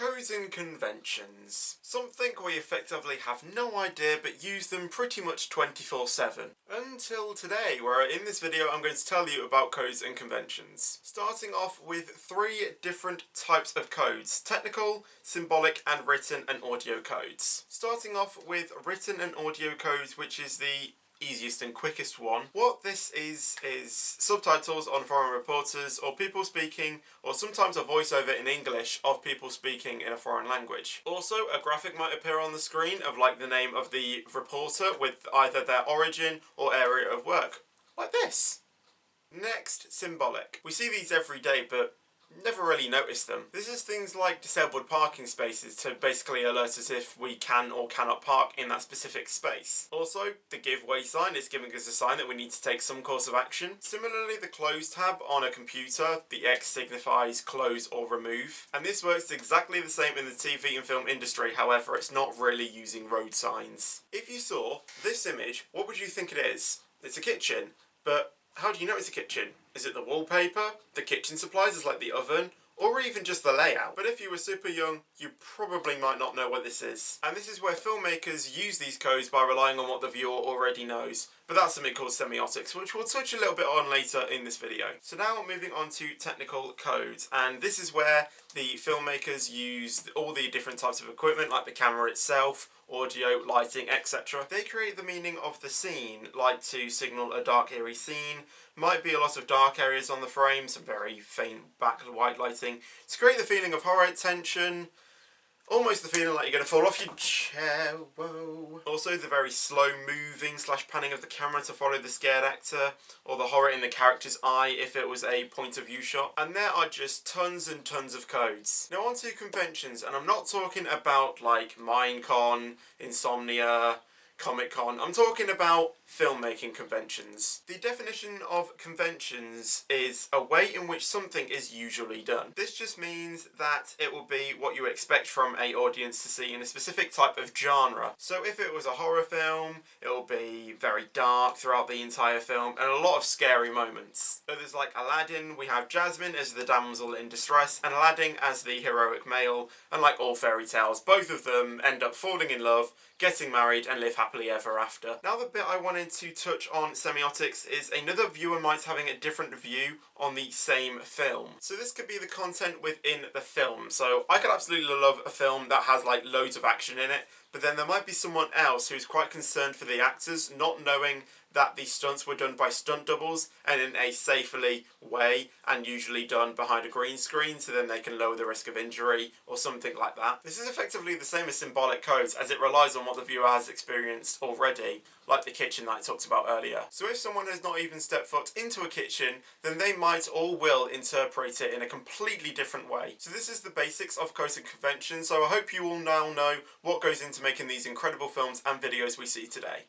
Codes and conventions. Something we effectively have no idea but use them pretty much 24/7. Until today, where in this video I'm going to tell you about codes and conventions. Starting off with three different types of codes: technical, symbolic, and written and audio codes. Starting off with written and audio codes, which is the easiest and quickest one. What this is subtitles on foreign reporters or people speaking, or sometimes a voiceover in English of people speaking in a foreign language. Also, a graphic might appear on the screen of like the name of the reporter with either their origin or area of work, like this. Next, symbolic. We see these every day, but never really noticed them. This is things like disabled parking spaces to basically alert us if we can or cannot park in that specific space. Also, the give way sign is giving us a sign that we need to take some course of action. Similarly, the close tab on a computer, the X signifies close or remove. And this works exactly the same in the TV and film industry, however, it's not really using road signs. If you saw this image, what would you think it is? It's a kitchen, but how do you know it's a kitchen? Is it the wallpaper, the kitchen supplies, is like the oven, or even just the layout? But if you were super young, you probably might not know what this is. And this is where filmmakers use these codes by relying on what the viewer already knows. But that's something called semiotics, which we'll touch a little bit on later in this video. So now moving on to technical codes, and this is where the filmmakers use all the different types of equipment, like the camera itself, audio, lighting, etc. They create the meaning of the scene, like to signal a dark, eerie scene. Might be a lot of dark areas on the frame, some very faint back white lighting, to create the feeling of horror, tension, almost the feeling like you're going to fall off your chair, whoa. Also the very slow moving / panning of the camera to follow the scared actor, or the horror in the character's eye if it was a point of view shot. And there are just tons and tons of codes. Now on to conventions, and I'm not talking about like Minecon, Insomnia, Comic-Con. I'm talking about filmmaking conventions. The definition of conventions is a way in which something is usually done. This just means that it will be what you expect from an audience to see in a specific type of genre. So if it was a horror film, it will be very dark throughout the entire film and a lot of scary moments. Others like Aladdin, we have Jasmine as the damsel in distress and Aladdin as the heroic male, and like all fairy tales, both of them end up falling in love, getting married and live happily ever after. Now the bit I wanted to touch on semiotics is another viewer might having a different view on the same film. So this could be the content within the film. So I could absolutely love a film that has like loads of action in it, but then there might be someone else who's quite concerned for the actors, not knowing that the stunts were done by stunt doubles and in a safely way, and usually done behind a green screen, so then they can lower the risk of injury or something like that. This is effectively the same as symbolic codes, as it relies on what the viewer has experienced already, like the kitchen that I talked about earlier. So if someone has not even stepped foot into a kitchen, then they might or will interpret it in a completely different way. So this is the basics of codes and conventions, so I hope you all now know what goes into making these incredible films and videos we see today.